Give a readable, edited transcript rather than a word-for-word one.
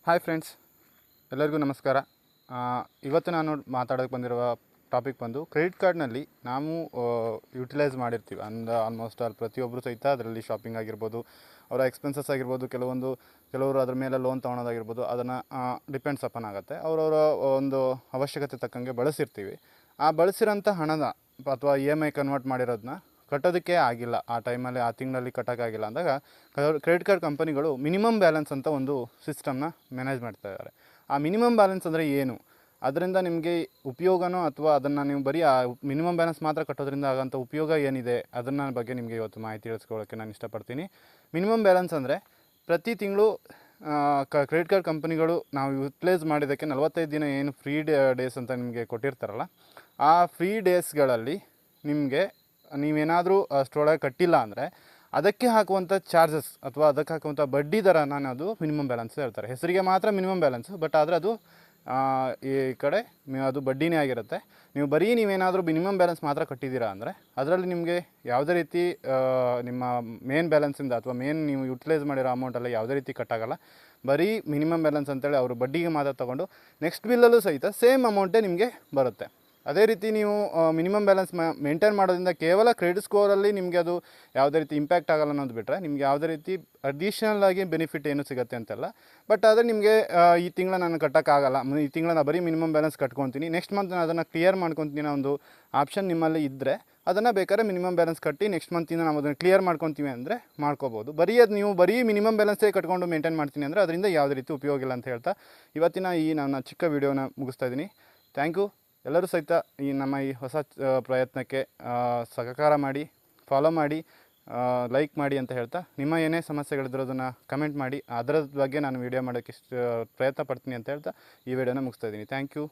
Hi friends, ಎಲ್ಲರಿಗೂ ನಮಸ್ಕಾರ. ಇವತ್ತು ನಾನು ಮಾತಾಡೋಕ್ಕೆ ಬಂದಿರುವ ಟಾಪಿಕ್ ಬಂದು ಕ್ರೆಡಿಟ್ ಕಾರ್ಡ್ನಲ್ಲಿ ನಾವು ಯುಟಿಲೈಸ್ ಮಾಡಿರ್ತೀವಿ ಆಲ್ಮೋಸ್ಟ್ ಆಲ್ ಪ್ರತಿಯೊಬ್ಬರು ಸಹಿತ ಅದರಲ್ಲಿ ಶಾಪಿಂಗ್ ಆಗಿರ್ಬೋದು, ಅವರ ಎಕ್ಸ್ಪೆನ್ಸಸ್ ಆಗಿರ್ಬೋದು, ಕೆಲವರು ಅದ್ರ ಮೇಲೆ ಲೋನ್ ತೊಗೊಳೋದಾಗಿರ್ಬೋದು, ಅದನ್ನು ಡಿಪೆಂಡ್ಸ್ ಅಪನ್ ಆಗುತ್ತೆ. ಅವರವರ ಒಂದು ಅವಶ್ಯಕತೆ ತಕ್ಕಂಗೆ ಬಳಸಿರ್ತೀವಿ. ಆ ಬಳಸಿರೋಂಥ ಹಣದ ಅಥವಾ EMI ಕನ್ವರ್ಟ್ ಮಾಡಿರೋದನ್ನ ಕಟ್ಟೋದಕ್ಕೆ ಆಗಿಲ್ಲ, ಆ ಟೈಮಲ್ಲಿ ಆ ತಿಂಗಳಲ್ಲಿ ಕಟ್ಟೋಕ್ಕಾಗಿಲ್ಲ ಅಂದಾಗ ಕ್ರೆಡಿಟ್ ಕಾರ್ಡ್ ಕಂಪನಿಗಳು ಮಿನಿಮಮ್ ಬ್ಯಾಲೆನ್ಸ್ ಅಂತ ಒಂದು ಸಿಸ್ಟಮ್ನ ಮ್ಯಾನೇಜ್ ಮಾಡ್ತಾಯಿದ್ದಾರೆ. ಆ ಮಿನಿಮಮ್ ಬ್ಯಾಲೆನ್ಸ್ ಅಂದರೆ ಏನು, ಅದರಿಂದ ನಿಮಗೆ ಉಪಯೋಗನೋ ಅಥವಾ ಅದನ್ನು ನೀವು ಬರೀ ಆ ಮಿನಿಮಮ್ ಬ್ಯಾಲೆನ್ಸ್ ಮಾತ್ರ ಕಟ್ಟೋದ್ರಿಂದ ಆಗೋಂಥ ಉಪಯೋಗ ಏನಿದೆ ಅದನ್ನ ಬಗ್ಗೆ ನಿಮಗೆ ಇವತ್ತು ಮಾಹಿತಿ ತಿಳಿಸ್ಕೊಳ್ಳೋಕ್ಕೆ ನಾನು ಇಷ್ಟಪಡ್ತೀನಿ. ಮಿನಿಮಮ್ ಬ್ಯಾಲೆನ್ಸ್ ಅಂದರೆ ಪ್ರತಿ ತಿಂಗಳು ಕ್ರೆಡಿಟ್ ಕಾರ್ಡ್ ಕಂಪನಿಗಳು ನಾವು ಯುಟಿಲೈಸ್ ಮಾಡಿದ್ದಕ್ಕೆ 45 ದಿನ ಏನು ಫ್ರೀ ಡೇಸ್ ಅಂತ ನಿಮಗೆ ಕೊಟ್ಟಿರ್ತಾರಲ್ಲ, ಆ ಫ್ರೀ ಡೇಸ್ಗಳಲ್ಲಿ ನಿಮಗೆ ನೀವೇನಾದರೂ ಅಷ್ಟರೊಳಗೆ ಕಟ್ಟಿಲ್ಲ ಅಂದರೆ ಅದಕ್ಕೆ ಹಾಕುವಂಥ ಚಾರ್ಜಸ್ ಅಥವಾ ಅದಕ್ಕೆ ಹಾಕುವಂಥ ಬಡ್ಡಿ ದರನ ಅದು ಮಿನಿಮಮ್ ಬ್ಯಾಲೆನ್ಸ್ ಹೇಳ್ತಾರೆ. ಹೆಸರಿಗೆ ಮಾತ್ರ ಮಿನಿಮಮ್ ಬ್ಯಾಲೆನ್ಸ್, ಬಟ್ ಆದರೆ ಅದು ಈ ಕಡೆ ಅದು ಬಡ್ಡಿನೇ ಆಗಿರುತ್ತೆ. ನೀವೇನಾದರೂ ಮಿನಿಮಮ್ ಬ್ಯಾಲೆನ್ಸ್ ಮಾತ್ರ ಕಟ್ಟಿದ್ದೀರಾ ಅಂದರೆ ಅದರಲ್ಲಿ ನಿಮಗೆ ಯಾವುದೇ ರೀತಿ ನಿಮ್ಮ ಮೇನ್ ಬ್ಯಾಲೆನ್ಸಿಂದ ಅಥವಾ ನೀವು ಯುಟಿಲೈಸ್ ಮಾಡಿರೋ ಅಮೌಂಟಲ್ಲ ಯಾವುದೇ ರೀತಿ ಕಟ್ಟಾಗಲ್ಲ. ಬರೀ ಮಿನಿಮಮ್ ಬ್ಯಾಲೆನ್ಸ್ ಅಂತೇಳಿ ಅವರು ಬಡ್ಡಿಗೆ ಮಾತ್ರ ತೊಗೊಂಡು ನೆಕ್ಸ್ಟ್ ಬಿಲ್ಲಲ್ಲೂ ಸಹಿತ ಸೇಮ್ ಅಮೌಂಟೇ ನಿಮಗೆ ಬರುತ್ತೆ. ಅದೇ ರೀತಿ ನೀವು ಮಿನಿಮಮ್ ಬ್ಯಾಲೆನ್ಸ್ ಮೇಂಟೈನ್ ಮಾಡೋದ್ರಿಂದ ಕೇವಲ ಕ್ರೆಡಿಟ್ ಸ್ಕೋರಲ್ಲಿ ನಿಮಗೆ ಅದು ಯಾವುದೇ ರೀತಿ ಇಂಪ್ಯಾಕ್ಟ್ ಆಗಲ್ಲ ಅನ್ನೋದು ಬಿಟ್ಟರೆ ನಿಮ್ಗೆ ಯಾವುದೇ ರೀತಿ ಅಡಿಷ್ನಲ್ ಆಗಿ ಬೆನಿಫಿಟ್ ಏನು ಸಿಗುತ್ತೆ ಅಂತಲ್ಲ. ಬಟ್ ಆದರೆ ನಿಮಗೆ ಈ ತಿಂಗಳ ನಾನು ಕಟ್ಟೋಕ್ಕಾಗಲ್ಲ, ಈ ತಿಂಗಳ ನಾನು ಬರೀ ಮಿನಿಮಮ್ ಬ್ಯಾಲೆನ್ಸ್ ಕಟ್ಕೊತೀನಿ, ನೆಕ್ಸ್ಟ್ ಮಂತ್ ನಾನು ಅದನ್ನು ಕ್ಲಿಯರ್ ಮಾಡ್ಕೊತೀನಿ ಅನ್ನೋ ಒಂದು ಆಪ್ಷನ್ ನಿಮ್ಮಲ್ಲಿ ಇದ್ದರೆ ಅದನ್ನು ಬೇಕಾದ್ರೆ ಮಿನಿಮಮ್ ಬ್ಯಾಲೆನ್ಸ್ ಕಟ್ಟಿ ನೆಕ್ಸ್ಟ್ ಮಂತಿಂದ ನಾವು ಅದನ್ನು ಕ್ಲಿಯರ್ ಮಾಡ್ಕೊತೀವಿ ಅಂದರೆ ಮಾಡ್ಕೋಬೋದು. ನೀವು ಬರೀ ಮಿನಿಮಮ್ ಬ್ಯಾಲೆನ್ಸೇ ಕಟ್ಕೊಂಡು ಮೇಂಟೈನ್ ಮಾಡ್ತೀನಿ ಅಂದರೆ ಅದರಿಂದ ಯಾವುದೇ ರೀತಿ ಉಪಯೋಗ ಇಲ್ಲ ಅಂತ ಹೇಳ್ತಾ ಇವತ್ತಿನ ಈ ನನ್ನ ಚಿಕ್ಕ ವಿಡಿಯೋನ ಮುಗಿಸ್ತಾ ಇದ್ದೀನಿ. Thank you. ಎಲ್ಲರೂ ಸಹಿತ ನಮ್ಮ ಈ ಹೊಸ ಪ್ರಯತ್ನಕ್ಕೆ ಸಹಕಾರ ಮಾಡಿ, ಫಾಲೋ ಮಾಡಿ, ಲೈಕ್ ಮಾಡಿ ಅಂತ ಹೇಳ್ತಾ, ನಿಮ್ಮ ಏನೇ ಸಮಸ್ಯೆಗಳಿದ್ರೂ ಅದನ್ನು ಕಮೆಂಟ್ ಮಾಡಿ, ಅದರ ಬಗ್ಗೆ ನಾನು ವೀಡಿಯೋ ಮಾಡೋಕ್ಕೆ ಪ್ರಯತ್ನ ಪಡ್ತೀನಿ ಅಂತ ಹೇಳ್ತಾ ಈ ವಿಡಿಯೋನ ಮುಗಿಸ್ತಾ ಇದ್ದೀನಿ. Thank you.